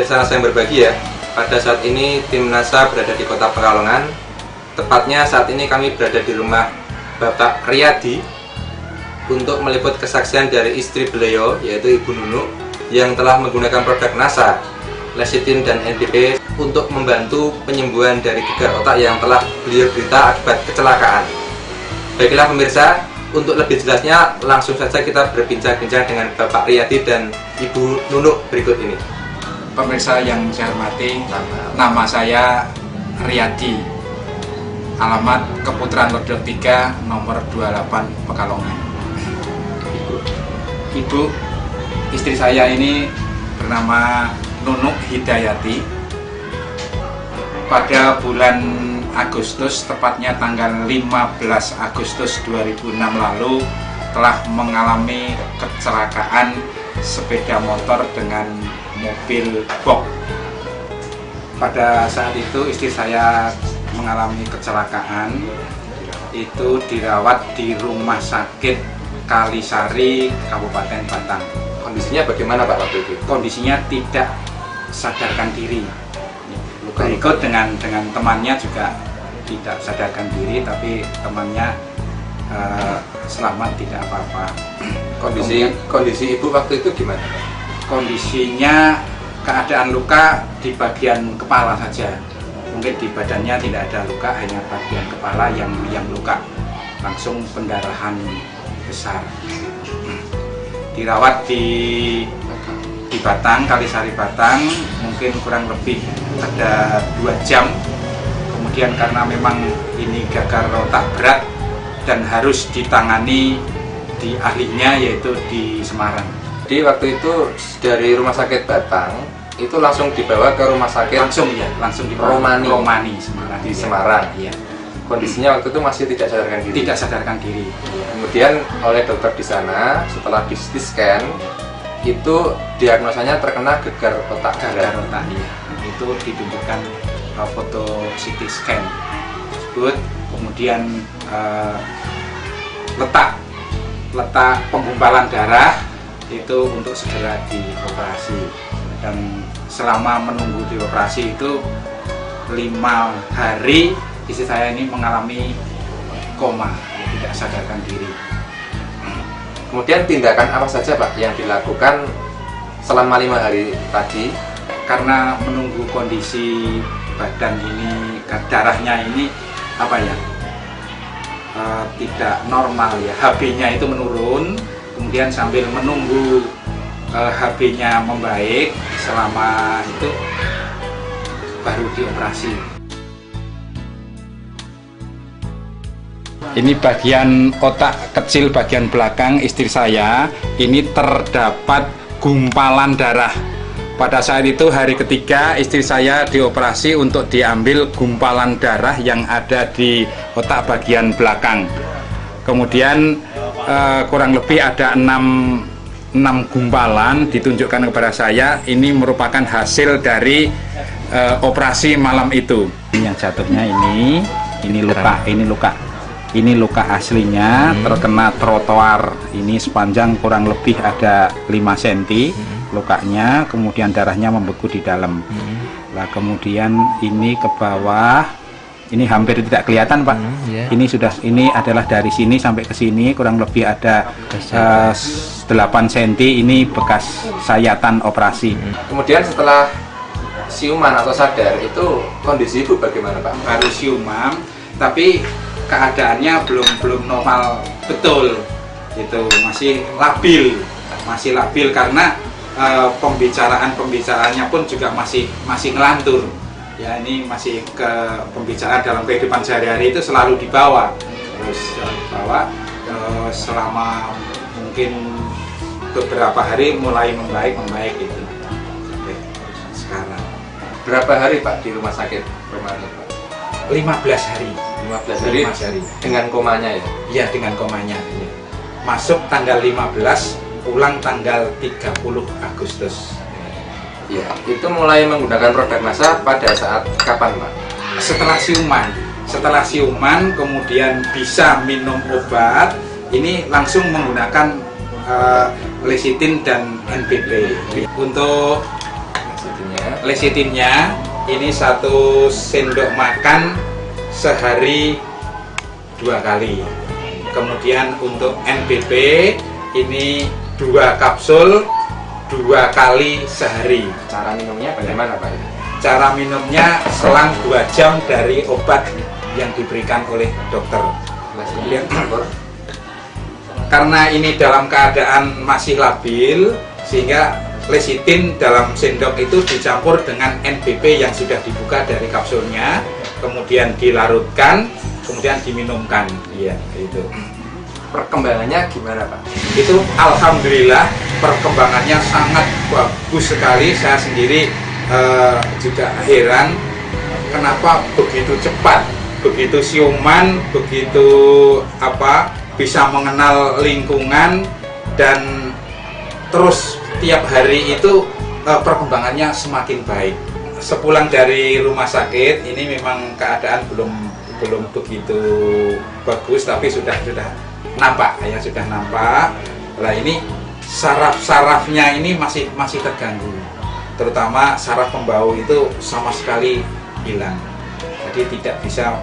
pemirsa NASA yang berbahagia, pada saat ini tim NASA berada di kota Pekalongan. Tepatnya saat ini kami berada di rumah Bapak Riyadi untuk meliput kesaksian dari istri beliau, yaitu Ibu Nunuk, yang telah menggunakan produk NASA, lecithin dan NPP untuk membantu penyembuhan dari gegar otak yang telah beliau derita akibat kecelakaan. Baiklah pemirsa, untuk lebih jelasnya langsung saja kita berbincang-bincang dengan Bapak Riyadi dan Ibu Nunuk berikut ini. Pemirsa yang saya hormati, nama saya Riyadi, alamat Keputaran Lodo 3, nomor 28 Pekalongan. Ibu, istri saya ini bernama Nunuk Hidayati. Pada bulan Agustus, tepatnya tanggal 15 Agustus 2006 lalu, telah mengalami kecelakaan sepeda motor dengan mobil box. Pada saat itu istri saya mengalami kecelakaan, itu dirawat di Rumah Sakit Kalisari, Kabupaten Batang. Kondisinya bagaimana Pak waktu itu? Kondisinya tidak sadarkan diri. Berikut dengan temannya juga tidak sadarkan diri, tapi temannya selamat, tidak apa-apa. Kondisi ibu waktu itu gimana? Kondisinya keadaan luka di bagian kepala saja. Mungkin di badannya tidak ada luka, hanya bagian kepala yang luka. Langsung pendarahan besar. Dirawat di Batang, Kalisari Batang, mungkin kurang lebih ada 2 jam. Kemudian karena memang ini gagal otak berat dan harus ditangani di ahlinya, yaitu di Semarang. Jadi waktu itu dari Rumah Sakit Batang itu langsung dibawa ke rumah sakit langsung di Romani Semarang. Di Semarang. Iya. Kondisinya waktu itu masih tidak sadarkan diri. Tidak sadarkan diri. Kemudian oleh dokter di sana, setelah di CT scan, itu diagnosanya terkena gegar otak. Gegar otak, iya. Itu ditunjukkan foto CT scan tersebut. Kemudian letak penggumpalan darah itu untuk segera dioperasi, dan selama menunggu dioperasi itu 5 hari istri saya ini mengalami koma, tidak sadarkan diri. Kemudian tindakan apa saja Pak yang dilakukan selama 5 hari tadi? Karena menunggu kondisi badan ini, darahnya ini tidak normal ya, HB-nya itu menurun. Kemudian sambil menunggu HB-nya membaik, selama itu baru dioperasi. Ini bagian otak kecil bagian belakang istri saya, ini terdapat gumpalan darah. Pada saat itu hari ketiga istri saya dioperasi untuk diambil gumpalan darah yang ada di otak bagian belakang. Kemudian kurang lebih ada 6 gumpalan ditunjukkan kepada saya. Ini merupakan hasil dari operasi malam itu. Yang jatuhnya ini luka aslinya terkena trotoar. Ini sepanjang kurang lebih ada 5 cm lukanya, kemudian darahnya membeku di dalam. Nah, kemudian ini ke bawah, ini hampir tidak kelihatan Pak. Ini adalah dari sini sampai ke sini kurang lebih ada 8 cm. Ini bekas sayatan operasi. Kemudian setelah siuman atau sadar itu kondisi ibu bagaimana Pak? Baru siuman, tapi keadaannya belum normal betul, itu masih labil karena pembicaraannya pun juga masih ngelantur. Ya, ini masih ke pembicaraan dalam kehidupan sehari-hari itu selalu dibawa, selama mungkin beberapa hari mulai membaik itu sampai sekarang. Berapa hari Pak di rumah sakit Romani Pak? 15 hari. 15 hari dengan komanya ya? Iya, dengan komanya. Masuk tanggal 15, pulang tanggal 30 Agustus. Ya, itu mulai menggunakan produk NASA pada saat kapan Pak? Setelah siuman, kemudian bisa minum obat, ini langsung menggunakan lecithin dan NPP. Untuk Lecitinnya ini 1 sendok makan sehari 2 kali. Kemudian untuk NBP ini 2 kapsul 2 kali sehari. Cara minumnya bagaimana Pak? Cara minumnya selang 2 jam dari obat yang diberikan oleh dokter. Kemudian karena ini dalam keadaan masih labil, sehingga lecitin dalam sendok itu dicampur dengan NBP yang sudah dibuka dari kapsulnya, kemudian dilarutkan, kemudian diminumkan. Iya, itu. Perkembangannya gimana Pak? Itu alhamdulillah perkembangannya sangat bagus sekali. Saya sendiri juga heran kenapa begitu cepat, begitu siuman, begitu bisa mengenal lingkungan, dan terus tiap hari itu perkembangannya semakin baik. Sepulang dari rumah sakit ini memang keadaan belum begitu bagus, tapi sudah nampak ya, sudah nampak. Lah ini saraf-sarafnya ini masih terganggu, terutama saraf pembau itu sama sekali hilang, jadi tidak bisa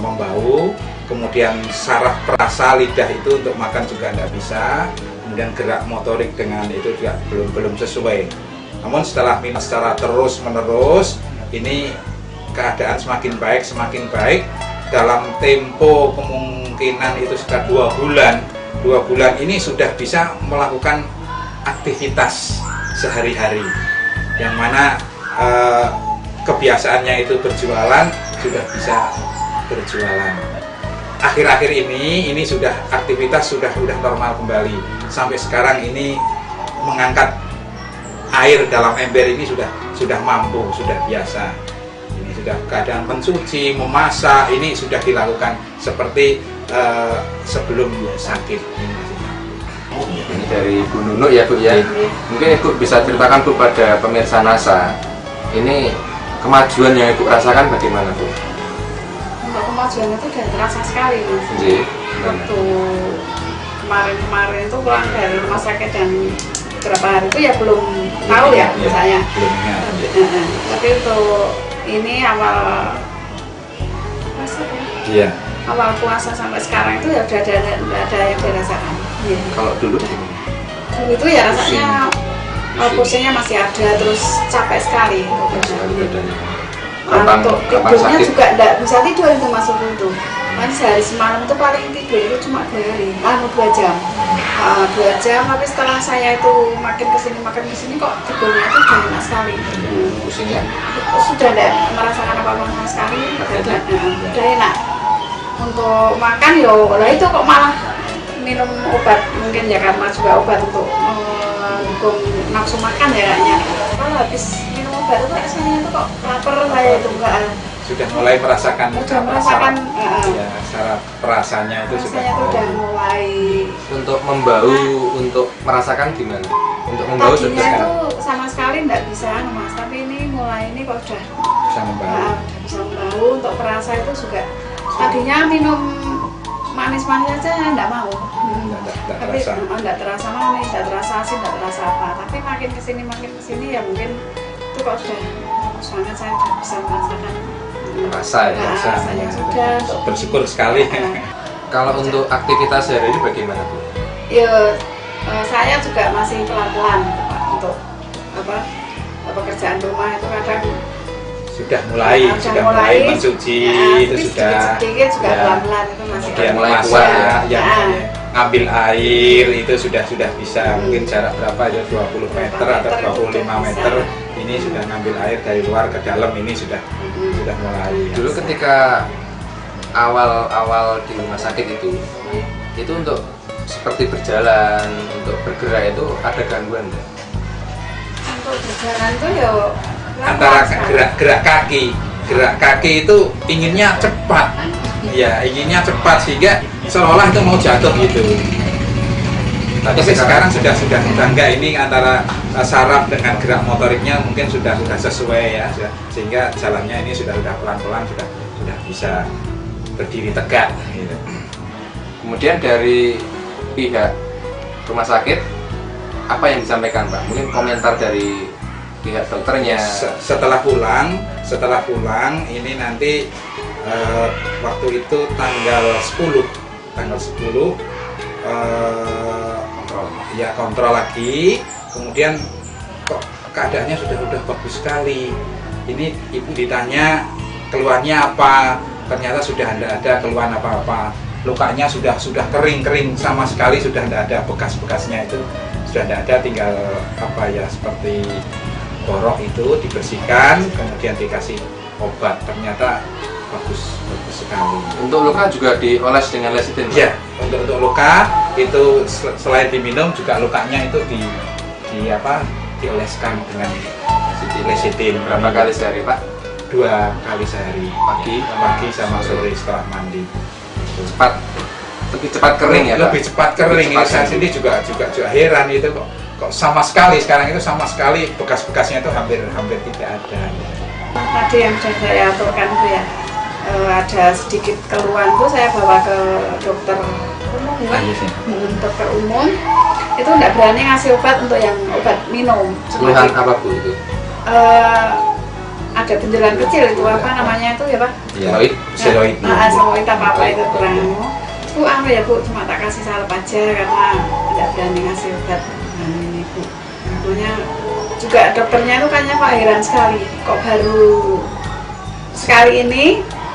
membau. Kemudian saraf perasa lidah itu untuk makan juga tidak bisa, kemudian gerak motorik dengan itu juga belum sesuai. Namun setelah minum secara terus menerus, ini keadaan semakin baik. Dalam tempo kemungkinan itu sekitar 2 bulan. 2 bulan ini sudah bisa melakukan aktivitas sehari-hari, yang mana kebiasaannya itu berjualan sudah bisa berjualan. Akhir-akhir ini sudah aktivitas sudah normal kembali. Sampai sekarang ini mengangkat air dalam ember ini sudah mampu, sudah biasa. Ini sudah keadaan mencuci, memasak ini sudah dilakukan seperti sebelum sakit. Ini dari Bu Nunuk ya Bu ya. Mungkin Ibu bisa ceritakan Bu pada pemirsa NASA, ini kemajuan yang Ibu rasakan bagaimana Bu? Untuk kemajuan itu udah terasa sekali Mas. Waktu kemarin itu pulang dari rumah sakit dan beberapa hari itu ya belum tahu ya saya. Tapi untuk ini awal puasa ya. Iya. Awal puasa sampai sekarang itu ya udah ada yang dirasakan. Ya. Kalau dulu Itu ya rasanya pusingnya masih ada, terus capek sekali. Untuk tidurnya juga enggak bisa tidur itu masuk itu. Kan sehari semalam itu paling tidur itu cuma 2 jam. 2 jam, tapi setelah saya itu makin kesini kok tidurnya itu udah enak sekali. pusingnya Sudah tidak merasakan apa-apa sama sekali, udah enak. Untuk makan lah itu kok malah minum obat, mungkin ya karena juga obat untuk mendukung nafsu makan ya kayaknya. Kalau habis minum obat itu rasanya itu kok lapar saya itu enggak. Sudah mulai merasakan ya, saraf perasanya itu rasanya itu udah mulai. untuk membau, untuk merasakan gimana? Untuk membau Tadinya sudah itu sama sekali enggak bisa Mas, tapi ini mulai ini kok udah bisa membau. bisa membau. Untuk perasa itu juga tadinya minum manis-manis aja enggak mau. Tapi enggak terasa manis, enggak terasa asin, enggak terasa apa. Tapi makin kesini ya mungkin itu kok sudah sangat saya bisa merasakan rasa ya. rasanya sudah. Bersyukur sekali. Kalau untuk aktivitas sehari ini bagaimana Bu? Ya saya juga masih pelan-pelan Pak, untuk pekerjaan rumah itu kadang sudah mulai mencuci itu sudah sedikit juga ya. pelan-pelan itu masih Kemudian mulai masak kuat yang ngambil air itu sudah bisa, mungkin jarak berapa ya, 20 meter atau 25 meter ini sudah ngambil air dari luar ke dalam, ini sudah mulai. Dulu ketika awal di rumah sakit itu untuk seperti berjalan, untuk bergerak itu ada gangguan nggak? untuk berjalan tuh ya Antara gerak kaki itu inginnya cepat, ya inginnya cepat sehingga seolah itu mau jatuh gitu. Tapi sekarang sudah enggak, ini antara saraf dengan gerak motoriknya mungkin sudah sesuai ya, sehingga jalannya ini sudah pelan-pelan sudah bisa berdiri tegak gitu. Kemudian dari pihak rumah sakit apa yang disampaikan Pak? Mungkin komentar dari pihak dokternya. Setelah pulang ini nanti waktu itu tanggal 10 ya kontrol lagi, kemudian kok keadaannya sudah bagus sekali. Ini ibu ditanya keluhannya apa, ternyata sudah tidak ada keluhan apa-apa. Lukanya sudah kering sama sekali, sudah tidak ada bekas-bekasnya, itu sudah tidak ada, tinggal apa ya, seperti borok itu dibersihkan, kemudian dikasih obat, ternyata bagus sekali. Untuk luka juga dioles dengan lecithin? Ya, untuk luka itu selain diminum juga lukanya itu dioleskan dengan lecithin. Berapa kali sehari, Pak? 2 kali sehari, pagi sama sore setelah mandi. Lebih cepat kering ya, Pak? Lebih cepat kering. Saya sendiri juga heran itu kok sama sekali sekarang itu bekas-bekasnya itu hampir tidak ada. Tadi yang sudah saya aturkan itu ya, ada sedikit keluhan tuh saya bawa ke dokter umum ya. Dokter umum itu nggak berani ngasih obat untuk yang obat minum. Keluhan apa Bu itu? Ada benjolan kecil itu apa namanya itu ya Pak? Steroid. Steroid apa itu kurang. Bu ya Bu, cuma tak kasih salep aja karena nggak berani ngasih obat. Ini Bu, ibunya juga dokternya itu kayaknya Pak heran sekali, kok baru sekali ini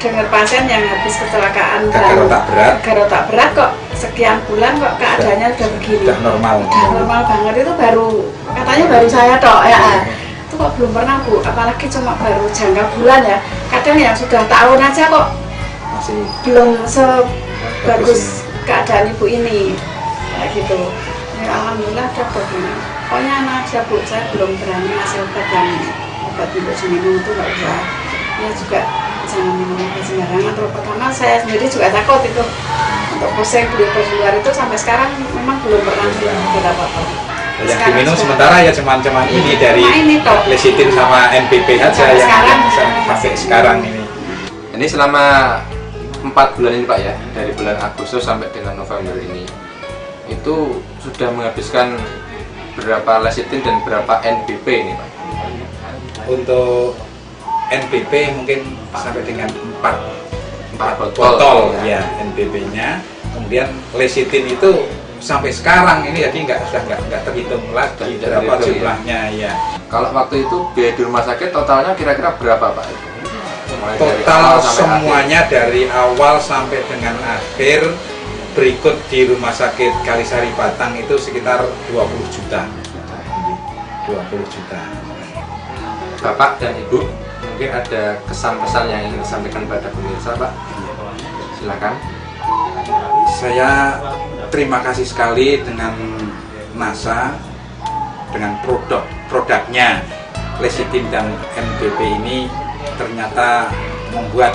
dengar pasien yang habis kecelakaan gagal otak berat kok sekian bulan kok keadaannya udah begini. Udah normal banget, itu katanya baru saya tok ya. Itu kok belum pernah Bu, apalagi cuma baru jangka bulan ya. Kadang yang sudah tahun aja kok masih belum sebagus keadaan ibu ini kayak gitu. Ya, alhamdulillah udah begini. Pokoknya anak aja Bu, saya belum berani ngasih obat untuk minum itu nggak usah. Ya juga jangan minum obat sembarangan. Terus pertama saya sendiri juga takut itu untuk pusing beli obat di luar itu, sampai sekarang memang belum pernah ada apa-apa. Yang diminum sementara ya cuman ini dari lecithin sama NPP aja yang sampai sekarang ini. Ini selama 4 bulan ini Pak ya, dari bulan Agustus sampai dengan November ini, itu sudah menghabiskan berapa lecithin dan berapa NPP ini Pak? Untuk NPP mungkin sampai dengan 4 botol ya NPP-nya. Kemudian lecithin itu sampai sekarang ini jadi nggak terhitung lagi berapa jumlahnya ya. Kalau waktu itu biaya di rumah sakit totalnya kira-kira berapa Pak? Total semuanya dari awal sampai dengan akhir berikut di Rumah Sakit Kalisari Batang itu sekitar 20 juta. Bapak dan Ibu, mungkin ada kesan-pesan yang ingin disampaikan pada pemirsa Pak? Silakan. Saya terima kasih sekali dengan NASA, dengan produknya lecithin dan NPP ini ternyata membuat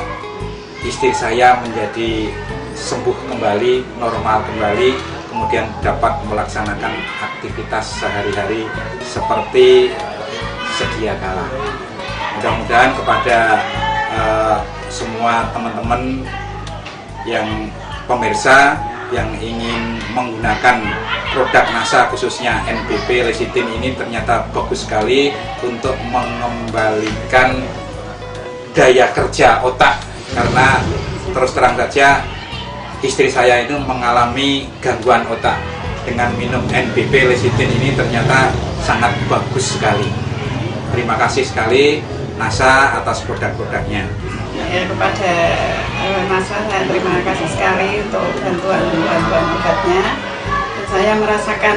istri saya menjadi sembuh kembali, normal kembali, kemudian dapat melaksanakan aktivitas sehari-hari seperti sedia kala. Mudah-mudahan kepada semua teman-teman yang pemirsa yang ingin menggunakan produk NASA khususnya NPP lecithin ini ternyata bagus sekali untuk mengembalikan daya kerja otak, karena terus terang saja istri saya itu mengalami gangguan otak. Dengan minum NPP lecithin ini ternyata sangat bagus sekali. Terima kasih sekali NASA atas produk-produknya. Ya, kepada NASA saya terima kasih sekali untuk bantuan obatnya. Dan saya merasakan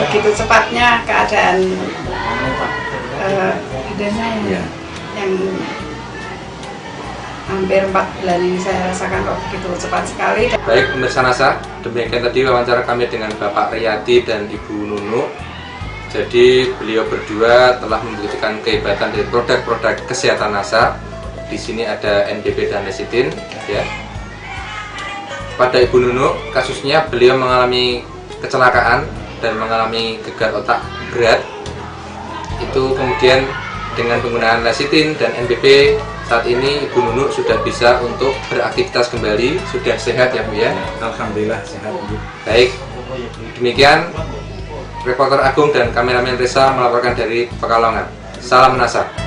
begitu cepatnya keadaan badannya yang hampir 4 bulan ini saya rasakan kok begitu cepat sekali. Baik pemirsa NASA, demikian tadi wawancara kami dengan Bapak Riyadi dan Ibu Nunu. Jadi beliau berdua telah membuktikan kehebatan dari produk-produk kesehatan NASA. Di sini ada NPP dan lecithin ya. Pada Ibu Nunu, kasusnya beliau mengalami kecelakaan dan mengalami gegar otak berat. Itu kemudian dengan penggunaan lecithin dan NPP, saat ini Ibu Nunu sudah bisa untuk beraktivitas kembali, sudah sehat ya Bu ya? Alhamdulillah sehat Bu. Baik, demikian Reporter Agung dan kameramen Reza melaporkan dari Pekalongan. Salam NASA.